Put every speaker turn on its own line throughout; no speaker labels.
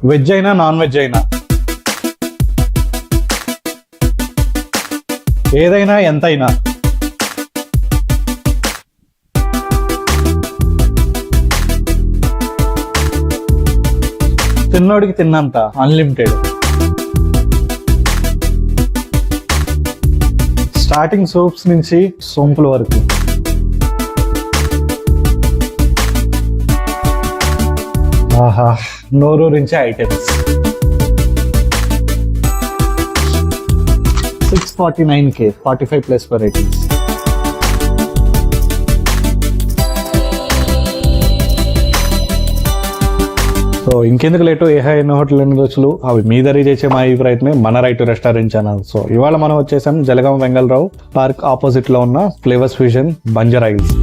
Veg అయినా non veg అయినా ఏదైనా ఎంతైనా తిన్నోడికి తిన్నంత అన్లిమిటెడ్. స్టార్టింగ్ సూప్స్ నుంచి సోంపుల వరకు. ఆహా, నోరూరించే ఐటమ్స్. 649K 45+ varieties. సో ఇంకెందుకు లేటు ఏహా ఎన్నో హోటల్ ఎన్ని రుచులు అవి మీ దరి చేసే మా ఈ ప్రయత్నం మన రైట్ రెస్టారెంట్ ఛానల్. సో ఇవాళ మనం వచ్చేసాం జలగాం వెంగళరావు పార్క్ ఆపోజిట్ లో ఉన్న ఫ్లేవర్స్ ఫ్యూజన్ బంజారా హిల్స్.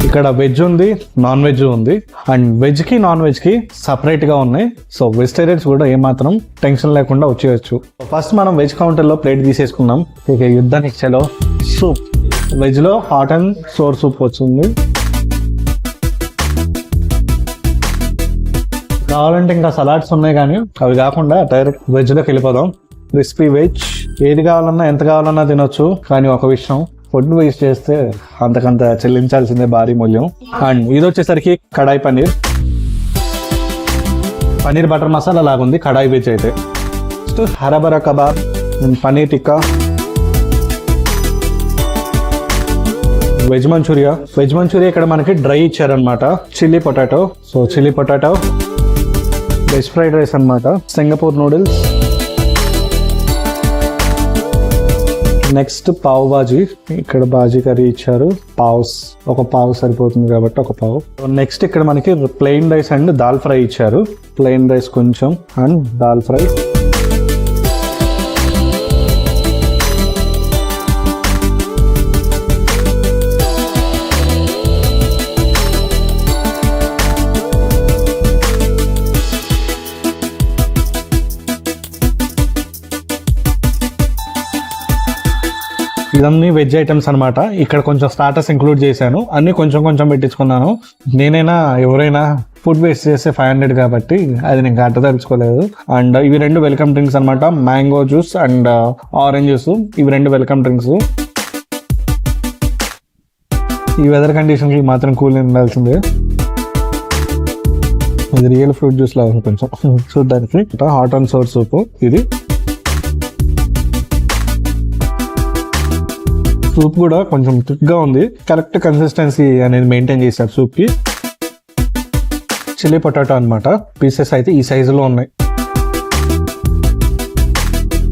ఇక్కడ వెజ్ ఉంది, నాన్ వెజ్ ఉంది. అండ్ వెజ్ కి నాన్ వెజ్ కి సపరేట్ గా ఉన్నాయి. సో వెజిటేరియన్స్ కూడా ఏమాత్రం టెన్షన్ లేకుండా వచ్చేయచ్చు. ఫస్ట్ మనం వెజ్ కౌంటర్ లో ప్లేట్ తీసేసుకున్నాం. ఇక యుద్ధానికి చలో సూప్. వెజ్ లో హాట్ అండ్ సోర్ సూప్ వచ్చింది. కావాలంటే ఇంకా సలాడ్స్ ఉన్నాయి, కానీ అవి కాకుండా డైరెక్ట్ వెజ్ లోకి వెళ్ళిపోదాం. క్రిస్పీ వెజ్ ఏది కావాలన్నా ఎంత కావాలన్నా తినొచ్చు. కానీ ఒక విషయం, ఫుడ్ వేస్ట్ చేస్తే అంతకంత చెల్లించాల్సిందే భారీ మూల్యం. అండ్ ఇది వచ్చేసరికి కడాయి పన్నీర్ బటర్ మసాలా లాగుంది కడాయి వెజ్ అయితే. నెక్స్ట్ హరబరా kebab and paneer tikka. Veg Manchuria ఇక్కడ మనకి డ్రై ఇచ్చారనమాట. Chilli potato, so chilli potato. Veg fried rice అనమాట. Singapore noodles. Next pav bhaji, ఇక్కడ బాజీ కర్రీ ఇచ్చారు. ఒక పావు సరిపోతుంది కాబట్టి ఒక పావు. నెక్స్ట్ ఇక్కడ మనకి plain rice and dal fry ఇచ్చారు. ప్లెయిన్ రైస్ కొంచెం అండ్ దాల్ ఫ్రై. ఇదన్నీ వెజ్ ఐటమ్స్ అనమాట. ఇక్కడ కొంచెం స్టార్టర్స్ ఇంక్లూడ్ చేశాను. అన్ని కొంచెం కొంచెం పెట్టించుకున్నాను. నేనైనా ఎవరైనా ఫుడ్ వేస్ట్ చేస్తే 500 కాబట్టి అది నేను అడ్డదలుచుకోలేదు. అండ్ ఇవి 2 వెల్కమ్ డ్రింక్స్ అనమాట. Mango juice and orange juice. ఇవి 2 వెల్కమ్ డ్రింక్స్. ఈ వెదర్ కండిషన్ కి మాత్రం కూల్ ఉండాల్సిందే. ఇది రియల్ ఫ్రూట్ జ్యూస్ లా ఉంది కొంచెం చూడడానికి. Hot and sour soup. ఇది సూప్ కూడా కొంచెం థిక్ గా ఉంది. కరెక్ట్ కన్సిస్టెన్సీ అనేది మెయింటైన్ చేశారు సూప్ కి. చిల్లీ పొటాటో అనమాట. పీసెస్ అయితే ఈ సైజులో ఉన్నాయి.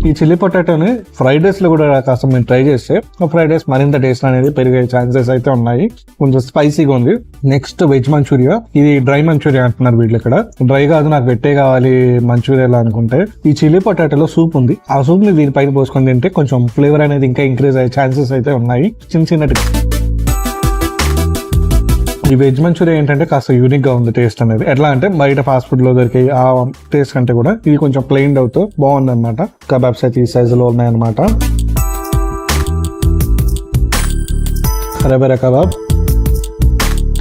ఈ చిల్లీ పొటాటోని ఫ్రైడ్ రైస్ లో కూడా కాస్త మేము ట్రై చేస్తే ఫ్రైడ్ రైస్ మరింత టేస్ట్ అనేది పెరిగే ఛాన్సెస్ అయితే ఉన్నాయి. కొంచెం స్పైసీగా ఉంది. Next veg manchurian. ఇది డ్రై మంచూరియా అంటున్నారు వీళ్ళు. ఇక్కడ డ్రై కాదు, నాకు పెట్టే కావాలి మంచూరియాలో అనుకుంటే. ఈ చిల్లీ పొటాటోలో సూప్ ఉంది. ఆ సూప్ ని దీనిపైన పోసుకొని తింటే కొంచెం ఫ్లేవర్ అనేది ఇంకా ఇంక్రీజ్ అయ్యే ఛాన్సెస్ అయితే ఉన్నాయి. చిన్న ఈ వెజ్ మంచూరియా ఏంటంటే కాస్త యూనిక్ గా ఉంది టేస్ట్ అనేది. ఎట్లా అంటే బయట ఫాస్ట్ ఫుడ్ లో దొరికే ఆ టేస్ట్ కంటే కూడా ఇది కొంచెం ప్లెయిన్ అవుతూ బాగుంది అనమాట. కబాబ్స్ అయితే ఈ సైజులో ఉన్నాయన్నమాట. హరబరా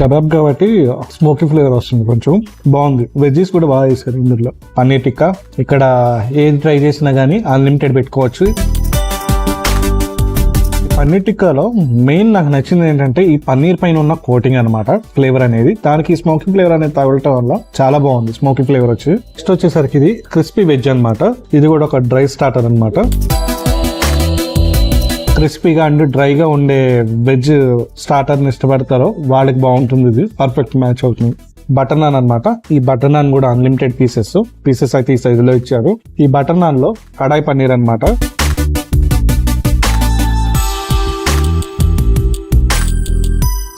కబాబ్ కాబట్టి స్మోకీ ఫ్లేవర్ వస్తుంది, కొంచెం బాగుంది. వెజ్జెస్ కూడా బాగా చేశారు ఇందులో. పన్నీర్ టిక్కా. ఇక్కడ ఏది ట్రై చేసినా కానీ అన్లిమిటెడ్ పెట్టుకోవచ్చు. పన్నీర్ టిక్కాలో మెయిన్ నాకు నచ్చింది ఏంటంటే ఈ పన్నీర్ పైన ఉన్న కోటింగ్ అనమాట. ఫ్లేవర్ అనేది దానికి స్మోకీ ఫ్లేవర్ అనేది తగలటం వల్ల చాలా బాగుంది. స్మోకీ ఫ్లేవర్ వచ్చి నెక్స్ట్ వచ్చేసరికి ఇది క్రిస్పీ వెజ్ అనమాట. ఇది కూడా ఒక డ్రై స్టార్టర్ అనమాట. క్రిస్పీగా అండ్ డ్రైగా ఉండే వెజ్ స్టార్టర్ని ఇష్టపడతారో వాళ్ళకి బాగుంటుంది. ఇది పర్ఫెక్ట్ మ్యాచ్ అవుతుంది. బటర్ నాన్ అనమాట. ఈ బటర్ నాన్ కూడా అన్లిమిటెడ్ పీసెస్ అయితే ఈ సైజులో ఇచ్చారు. ఈ బటర్ నాన్ లో కడాయి పన్నీర్ అనమాట.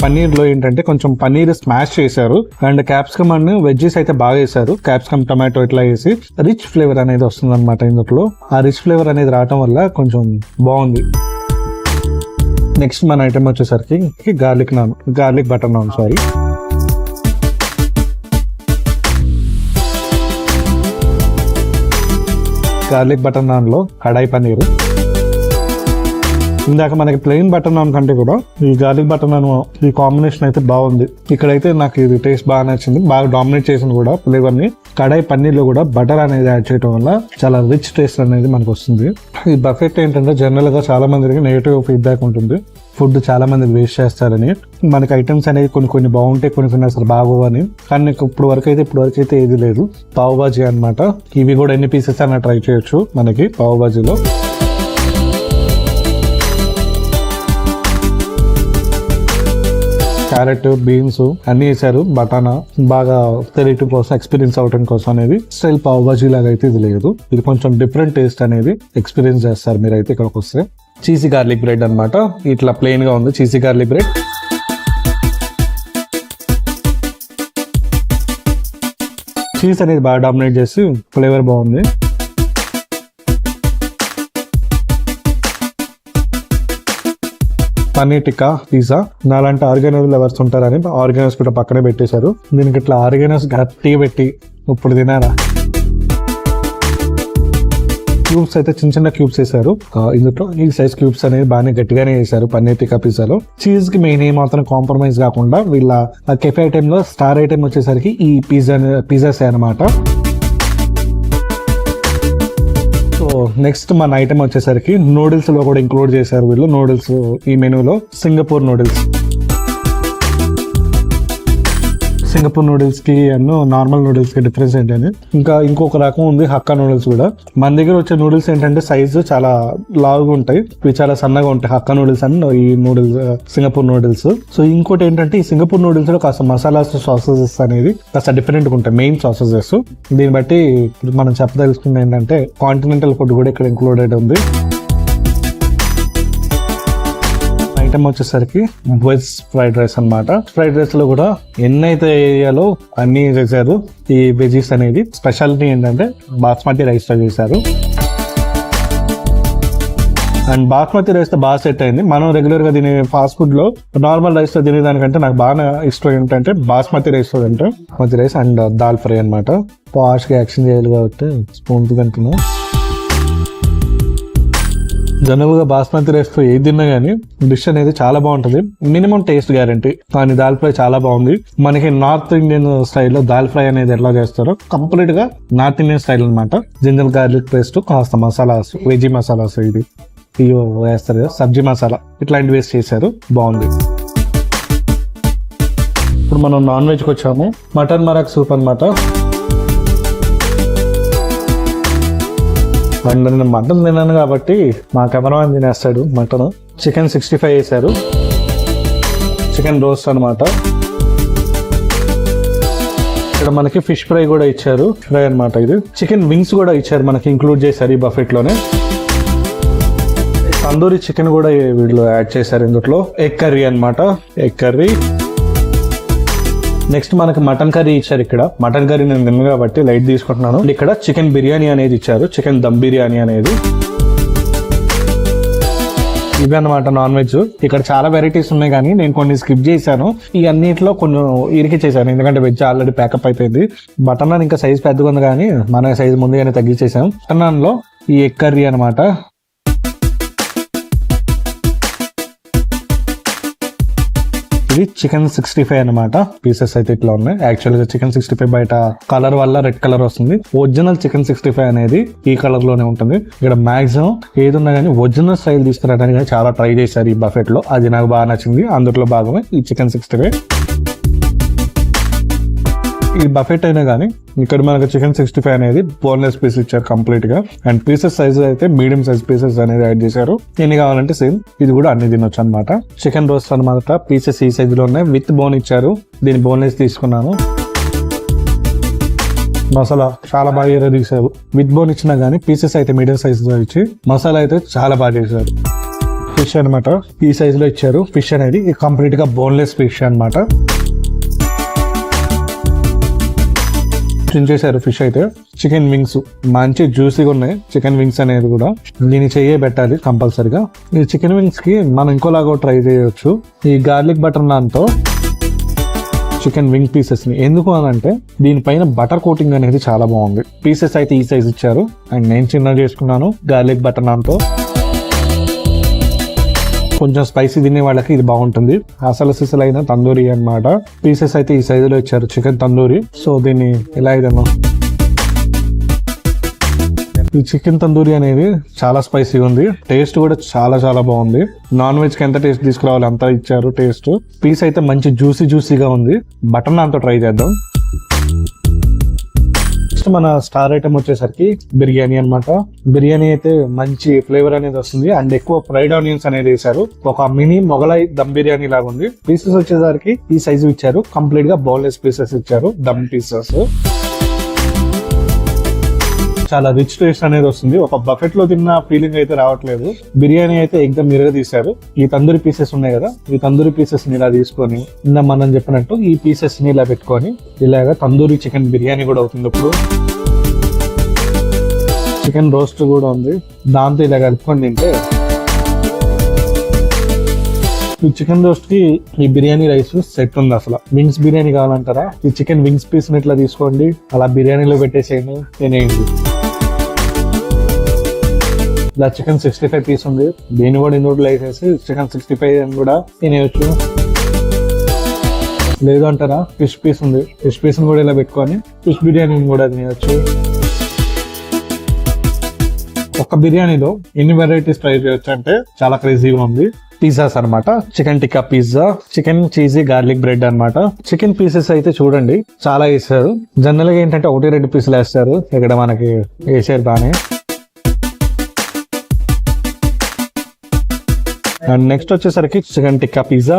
పన్నీర్ లో ఏంటంటే కొంచెం పన్నీర్ స్మాష్ చేశారు అండ్ క్యాప్సికమ్ అండ్ వెజ్జెస్ అయితే బాగా వేశారు. క్యాప్సికమ్ టమాటో ఇట్లా వేసి రిచ్ ఫ్లేవర్ అనేది వస్తుంది అనమాట ఇందులో. ఆ రిచ్ ఫ్లేవర్ అనేది రావటం వల్ల కొంచెం బాగుంది. నెక్స్ట్ మన ఐటమ్ వచ్చేసరికి garlic butter non sorry. Garlic butter non లో కడాయి పన్నీరు. ఇందాక మనకి ప్లెయిన్ బటర్ నాన్ కంటే కూడా ఈ గార్లిక్ బటర్ నాన్ ఈ కాంబినేషన్ అయితే బాగుంది. ఇక్కడైతే నాకు ఇది టేస్ట్ బాగా నచ్చింది, బాగా డామినేట్ చేసింది కూడా ఫ్లేవర్ ని. కడాయి పన్నీర్ లో కూడా బటర్ అనేది యాడ్ చేయడం వల్ల చాలా రిచ్ టేస్ట్ అనేది మనకు వస్తుంది. ఈ బఫెట్ ఏంటంటే జనరల్ గా చాలా మందికి నెగిటివ్ ఫీడ్బ్యాక్ ఉంటుంది, ఫుడ్ చాలా మంది వేస్ట్ చేస్తారని. మనకి ఐటమ్స్ అనేది కొన్ని బాగుంటాయి, కొన్ని అసలు బాగోవని. కానీ ఇప్పుడు వరకు అయితే ఏది లేదు. పావ్ బాజీ అనమాట. ఇవి కూడా ఎన్ని పీసెస్ అయినా ట్రై చేయొచ్చు మనకి పావ్ బాజీలో. క్యారెట్, బీన్స్ అన్ని వేసారు. బటానా బాగా తెలియటం కోసం, ఎక్స్పీరియన్స్ అవటం కోసం అనేది. స్టైల్ పావ్ బాజీ లాగా అయితే ఇది లేదు, ఇది కొంచెం డిఫరెంట్ టేస్ట్ అనేది ఎక్స్పీరియన్స్ చేస్తారు మీరైతే ఇక్కడికి వస్తే. చీజీ గార్లిక్ బ్రెడ్ అనమాట. ఇట్లా ప్లెయిన్ గా ఉంది చీజీ గార్లిక్ బ్రెడ్. చీజ్ అనేది బాగా డామినేట్ చేసి ఫ్లేవర్ బాగుంది. పన్నీర్ టిక్కా పిజ్జా. నాలాంటి ఆర్గానోస్ లవర్స్ ఉంటారని ఆర్గానోస్ కూడా పక్కనే పెట్టేశారు. దీనికి ఇట్లా ఆర్గానోస్ గట్టిగా పెట్టి ఇప్పుడు తినారా. క్యూబ్స్ అయితే చిన్న క్యూబ్స్ వేసారు ఇందులో. ఈ సైజ్ క్యూబ్స్ అనేది బాగానే గట్టిగానే వేసారు పన్నీర్ టిక్కా పిజ్జాలో. చీజ్ కి మెయిన్ ఏమాత్రం కాంప్రమైజ్ కాకుండా వీళ్ళ కెఫే ఐటెం లో స్టార్ ఐటెం వచ్చేసరికి ఈ పిజ్జాస్ అనమాట. నెక్స్ట్ మన ఐటమ్ వచ్చేసరికి నూడిల్స్ లో కూడా ఇంక్లూడ్ చేశారు వీళ్ళు. నూడిల్స్ ఈ మెనూలో సింగపూర్ నూడిల్స్. సింగపూర్ నూడిల్స్ కి నార్మల్ నూడిల్స్ కి డిఫరెన్స్ ఏంటంటే ఇంకొక రకం ఉంది హక్కా నూడిల్స్ కూడా. మన దగ్గర వచ్చే నూడిల్స్ ఏంటంటే సైజు చాలా లావుగా ఉంటాయి, ఇవి చాలా సన్నగా ఉంటాయి హక్కా నూడిల్స్ అని ఈ నూడిల్స్ సింగపూర్ నూడిల్స్. సో ఇంకోటి ఏంటంటే ఈ సింగపూర్ నూడిల్స్ లో కాస్త మసాలాస్ సాసెస్ అనేది కాస్త డిఫరెంట్ గా ఉంటాయి, మెయిన్ సాసెస్. దీన్ని బట్టి మనం చెప్పదలుచుకుంది ఏంటంటే కాంటినెంటల్ ఫుడ్ కూడా ఇక్కడ ఇంక్లూడెడ్ ఉంది. ఐటమ్ వచ్చేసరికి వెజ్ ఫ్రైడ్ రైస్ అనమాట. ఫ్రైడ్ రైస్ లో కూడా ఎన్నైతే వేయాలో అన్ని చేశారు. ఈ వెజీస్ అనేది స్పెషాలిటీ ఏంటంటే బాస్మతి రైస్ తో చేశారు. అండ్ బాస్మతి రైస్ తో బాగా సెట్ అయింది. మనం రెగ్యులర్ గా తినే ఫాస్ట్ ఫుడ్ లో నార్మల్ రైస్ తో తినేదానికంటే నాకు బాగా ఇష్టం ఏంటంటే బాస్మతి రైస్ తో తింటే basmati rice and dal fry అనమాట. పాష్ గా యాక్షన్ చేయాలి కాబట్టి స్పూన్ తో తింటున్నాం. జనరల్ గా బాస్మతి రైస్ తో ఏది తిన్నా గానీ డిష్ అనేది చాలా బాగుంటది, మినిమం టేస్ట్ గ్యారంటీ. కానీ దాల్ ఫ్రై చాలా బాగుంది. మనకి నార్త్ ఇండియన్ స్టైల్లో దాల్ ఫ్రై అనేది ఎట్లా చేస్తారో కంప్లీట్ గా నార్త్ ఇండియన్ స్టైల్ అనమాట. జింజర్ గార్లిక్ పేస్ట్, కాస్త మసాలాస్, వెజీ మసాలాస్, ఇది వేస్తారు కదా సబ్జీ మసాలా, ఇట్లాంటి వేస్ట్ చేశారు, బాగుంది. ఇప్పుడు మనం నాన్ వెజ్కి వచ్చాము. మటన్ మరాక్ సూప్ అనమాట. అండ్ నేను మటన్ తిన్నాను కాబట్టి మా కెమెరామెన్ తినేస్తాడు మటన్. చికెన్ 65 వేసారు, చికెన్ రోస్ట్ అనమాట. ఇక్కడ మనకి ఫిష్ ఫ్రై కూడా ఇచ్చారు, ఫ్రై అనమాట. ఇది చికెన్ వింగ్స్ కూడా ఇచ్చారు మనకి, ఇంక్లూడ్ చేశారు ఈ బఫెట్ లోనే. తందూరి చికెన్ కూడా వీళ్ళు యాడ్ చేశారు ఇందులో. ఎగ్ కర్రీ అనమాట, ఎగ్ కర్రీ. నెక్స్ట్ మనకి మటన్ కర్రీ ఇచ్చారు. ఇక్కడ మటన్ కర్రీ నేను తిన్నాను కాబట్టి లైట్ తీసుకుంటున్నాను. ఇక్కడ చికెన్ బిర్యానీ అనేది ఇచ్చారు, చికెన్ దమ్ బిర్యానీ అనేది. ఇవి అన్నమాట నాన్ వెజ్. ఇక్కడ చాలా వెరైటీస్ ఉన్నాయి కానీ నేను కొన్ని స్కిప్ చేశాను. ఈ అన్నిట్లో కొన్ని ఇరికి చేశాను ఎందుకంటే వెజ్ ఆల్రెడీ ప్యాకప్ అయిపోయింది. మటన్ నాన్ ఇంకా సైజ్ పెద్దగా ఉంది కానీ మన సైజ్ ముందుగానే తగ్గించేసాం. మటన్ నాన్ లో ఈ ఎగ్ కర్రీ అనమాట. ఇది చికెన్ 65 అనమాట. పీసెస్ అయితే ఇట్లా ఉన్నాయి. యాక్చువల్గా చికెన్ 65 బయట కలర్ వల్ల రెడ్ కలర్ వస్తుంది. ఒరిజినల్ చికెన్ 65 అనేది ఈ కలర్ లోనే ఉంటుంది. ఇక్కడ మాక్సిమం ఏదున్నా కానీ ఒరిజినల్ స్టైల్ తీసుకురావడానికి చాలా ట్రై చేశారు ఈ బఫెట్ లో, అది నాకు బాగా నచ్చింది. అందులో భాగమే ఈ చికెన్ 65. ఈ బఫెట్ అయినా కానీ ఇక్కడ మనకు చికెన్ 65 అనేది బోన్లెస్ పీస్ ఇచ్చారు కంప్లీట్ గా. అండ్ పీసెస్ సైజ్ అయితే మీడియం సైజ్ పీసెస్ అనేది యాడ్ చేశారు. ఎన్ని కావాలంటే సేమ్ ఇది కూడా అన్ని తినొచ్చు అనమాట. చికెన్ రోస్ట్ అనమాట. పీసెస్ ఈ సైజ్ లో ఉన్నాయి, విత్ బోన్ ఇచ్చారు. దీని బోన్లెస్ తీసుకున్నాను. మసాలా చాలా బాగా తీసారు. విత్ బోన్ ఇచ్చినా గానీ పీసెస్ అయితే మీడియం సైజ్ లో ఇచ్చి మసాలా అయితే చాలా బాగా చేశారు. ఫిష్ అనమాట. ఈ సైజ్ లో ఇచ్చారు ఫిష్ అనేది. కంప్లీట్ గా బోన్లెస్ ఫిష్ అనమాట. చేశారు ఫిష్ అయితే. చికెన్ వింగ్స్ మంచి జ్యూసీగా ఉన్నాయి. చికెన్ వింగ్స్ అనేది కూడా దీన్ని చెయ్యే పెట్టాలి కంపల్సరిగా. ఈ చికెన్ వింగ్స్ కి మనం ఇంకోలాగా ట్రై చేయొచ్చు. ఈ గార్లిక్ బటర్ నాన్ తో చికెన్ వింగ్ పీసెస్ ని. ఎందుకు అని అంటే దీనిపైన బటర్ కోటింగ్ అనేది చాలా బాగుంది. పీసెస్ అయితే ఈ సైజ్ ఇచ్చారు అండ్ నేను చిన్న చేసుకున్నాను గార్లిక్ బటర్ నాన్ తో. కొంచెం స్పైసీ తినే వాళ్ళకి ఇది బాగుంటుంది. అసలు సిసలైన తందూరి అన్నమాట. పీసెస్ అయితే ఈ సైజులో ఇచ్చారు చికెన్ తందూరి. సో దీన్ని ఎలా ఇదన్నా ఈ చికెన్ తందూరి అనేది చాలా స్పైసీగా ఉంది. టేస్ట్ కూడా చాలా చాలా బాగుంది. నాన్ వెజ్ కి ఎంత టేస్ట్ తీసుకురావాలి అంత ఇచ్చారు టేస్ట్. పీస్ అయితే మంచి జ్యూసీగా ఉంది. బటర్ నాన్ తో ట్రై చేద్దాం. మన స్టార్ ఐటమ్ వచ్చేసరికి బిర్యానీ అన్నమాట. బిర్యానీ అయితే మంచి ఫ్లేవర్ అనేది వస్తుంది అండ్ ఎక్కువ ఫ్రైడ్ ఆనియన్స్ అనేది వేశారు. ఒక మినీ మొగలై దమ్ బిర్యానీ లాగా ఉంది. పీసెస్ వచ్చేసరికి ఈ సైజు ఇచ్చారు. కంప్లీట్ గా బోన్లెస్ పీసెస్ ఇచ్చారు, దమ్ పీసెస్. చాలా రిచ్ టేస్ట్ అనేది వస్తుంది. ఒక బఫెట్ లో తిన్న ఫీలింగ్ అయితే రావట్లేదు. బిర్యానీ అయితే ఎగ్దమ్ మిరగా తీశారు. ఈ తందూరి పీసెస్ ఉన్నాయి కదా, ఈ తందూరి పీసెస్ ని ఇలా తీసుకొని ఇందా మనం చెప్పినట్టు ఈ పీసెస్ ని ఇలా పెట్టుకొని ఇలాగా తందూరి చికెన్ బిర్యానీ కూడా అవుతుంది. ఇప్పుడు చికెన్ రోస్ట్ కూడా ఉంది. దాంతో ఇలా కలుపుకొని తింటే ఈ చికెన్ రోస్ట్ కి ఈ బిర్యానీ రైస్ సెట్ ఉంది. అసలు వింగ్స్ బిర్యానీ కావాలంటారా, ఈ చికెన్ వింగ్స్ పీస్ ని ఇట్లా తీసుకోండి, అలా బిర్యానీలో పెట్టేసేయండి, తినేయండి. ఇలా చికెన్ 65 పీస్ ఉంది. దీన్ని కూడా ఇందులో వేసేసి చికెన్ 65 అని కూడా తినేయచ్చు. లేదు అంటారా ఫిష్ పీస్ ఉంది, ఫిష్ పీస్ కూడా ఇలా పెట్టుకొని ఫిష్ బిర్యానీని కూడా తినేయచ్చు. ఒక బిర్యానీలో ఎన్ని వెరైటీస్ ట్రై చేయొచ్చు అంటే చాలా క్రేజీగా ఉంది. పిజ్జాస్ అనమాట. Chicken tikka pizza, chicken cheesy garlic bread అనమాట. చికెన్ పీసెస్ అయితే చూడండి చాలా వేస్తారు. జనరల్ గా ఏంటంటే 1-2 పీసులు వేస్తారు. ఇక్కడ మనకి వేసారు బానే. అండ్ నెక్స్ట్ వచ్చేసరికి చికెన్ టిక్కా పిజ్జా.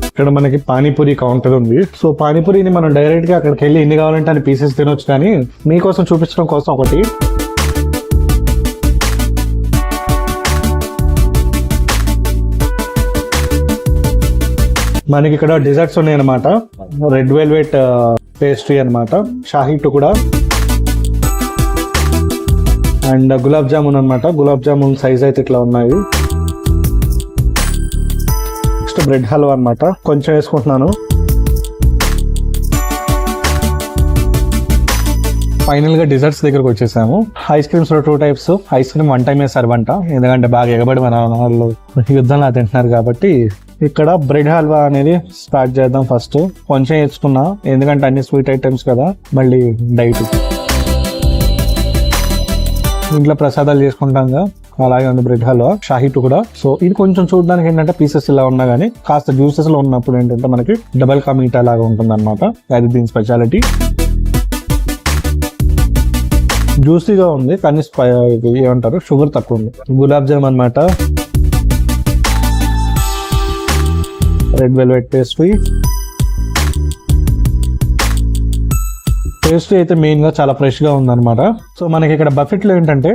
ఇక్కడ మనకి పానీపూరి కౌంటర్ ఉంది. సో పానీపూరిని మనం డైరెక్ట్ గా అక్కడికి వెళ్ళి ఎన్ని కావాలంటే అని పీసెస్ తినొచ్చు. కానీ మీకోసం చూపించడం కోసం ఒకటి మనకి ఇక్కడ డిజర్ట్స్ ఉన్నాయి అనమాట. రెడ్ వెల్వెట్ పేస్ట్రీ అనమాట, షాహీ టుకుడా అండ్ గులాబ్ జామున్ అనమాట. గులాబ్ జామున్ సైజ్ అయితే ఇట్లా ఉన్నాయి. నెక్స్ట్ బ్రెడ్ హల్వా అనమాట. కొంచెం వేసుకుంటున్నాను. ఫైనల్ గా డిజర్ట్స్ దగ్గరకు వచ్చేసాము. Ice creams 2 types. Ice cream 1 టైమే సర్వంట, ఎందుకంటే బాగా ఎగబడి మన వాళ్ళు యుద్ధంలో తింటున్నారు కాబట్టి. ఇక్కడ బ్రెడ్ హల్వా అనేది స్టార్ట్ చేద్దాం. ఫస్ట్ కొంచెం వేసుకున్నా, ఎందుకంటే అన్ని స్వీట్ ఐటమ్స్ కదా, మళ్ళీ డైట్ ఇంట్లో ప్రసాదాలు చేసుకుంటాంగా అలాగే ఉంది బ్రెడ్ హల్వా. షాహీ టుకుడా. సో ఇది కొంచెం చూడడానికి ఏంటంటే పీసెస్ ఇలా ఉన్నా గానీ కాస్త జ్యూసెస్ లో ఉన్నప్పుడు ఏంటంటే మనకి డబల్ కా మీఠా లాగా ఉంటుంది అనమాట. అది దీని స్పెషాలిటీ. జ్యూసీగా ఉంది కానీ ఏమంటారు షుగర్ తక్కువ ఉంది. గులాబ్ జామ్ అనమాట. Red velvet pastry. పేస్ట్రీ అయితే మెయిన్ గా చాలా ఫ్రెష్ గా ఉందన్నమాట. సో మనకి ఇక్కడ బఫెట్ లో ఏంటంటే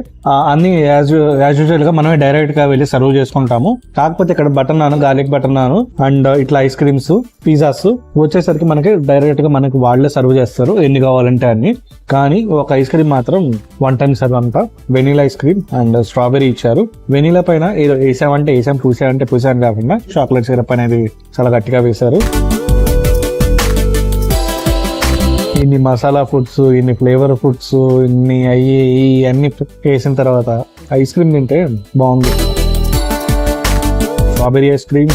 అన్ని యాజ్ యూజువల్ గా మనమే డైరెక్ట్ గా వెళ్ళి సర్వ్ చేసుకుంటాము. కాకపోతే ఇక్కడ butter non, garlic butter non and ఇట్లా ఐస్ క్రీమ్స్, పిజ్జాస్ వచ్చేసరికి మనకి డైరెక్ట్ గా మనకి వాళ్ళే సర్వ్ చేస్తారు ఎన్ని కావాలంటే అన్ని. కానీ ఒక ఐస్ క్రీమ్ మాత్రం 1 టైమ్ సర్వ్ అంతా. Vanilla ice cream and strawberry ఇచ్చారు. వెనీలా పైన ఏదో వేసామంటే వేసాం, పూసామంటే పూసాను కాకుండా చాక్లెట్ సిరప్ అనేది చాలా గట్టిగా వేశారు. ఇన్ని మసాలా ఫుడ్స్, ఇన్ని ఫ్లేవర్ ఫుడ్స్, ఇన్ని అన్ని వేసిన తర్వాత ఐస్ క్రీమ్ తింటే బాగుంది. Strawberry ice cream.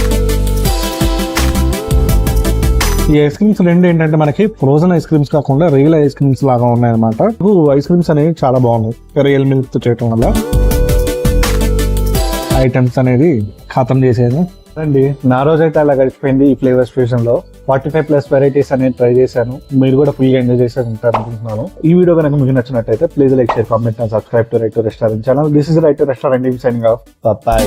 ఈ ఐస్ క్రీమ్స్ రెండు ఏంటంటే మనకి ఫ్రోజన్ ఐస్ క్రీమ్స్ కాకుండా రియల్ ఐస్ క్రీమ్స్ లాగా ఉన్నాయన్నమాట. ఐస్ క్రీమ్స్ అనేవి చాలా బాగున్నాయి రియల్ మిల్క్ తో చేయటం వల్ల. ఐటమ్స్ అనేది ఖాతం చేసేది అండి. నా రోజైతే అలా గడిచిపోయింది ఈ ఫ్లేవర్స్ ఫ్యూజన్ లో. 45+ వెరైటీస్ అనేది ట్రై చేశాను. మీరు కూడా ఫుల్ గా ఎంజాయ్ చేశారు అనుకుంటున్నాను. ఈ వీడియో కనుక మీకు నచ్చినట్టయితే please like, share, comment and subscribe to right to restaurant channel. This is right to restaurant signing off. By.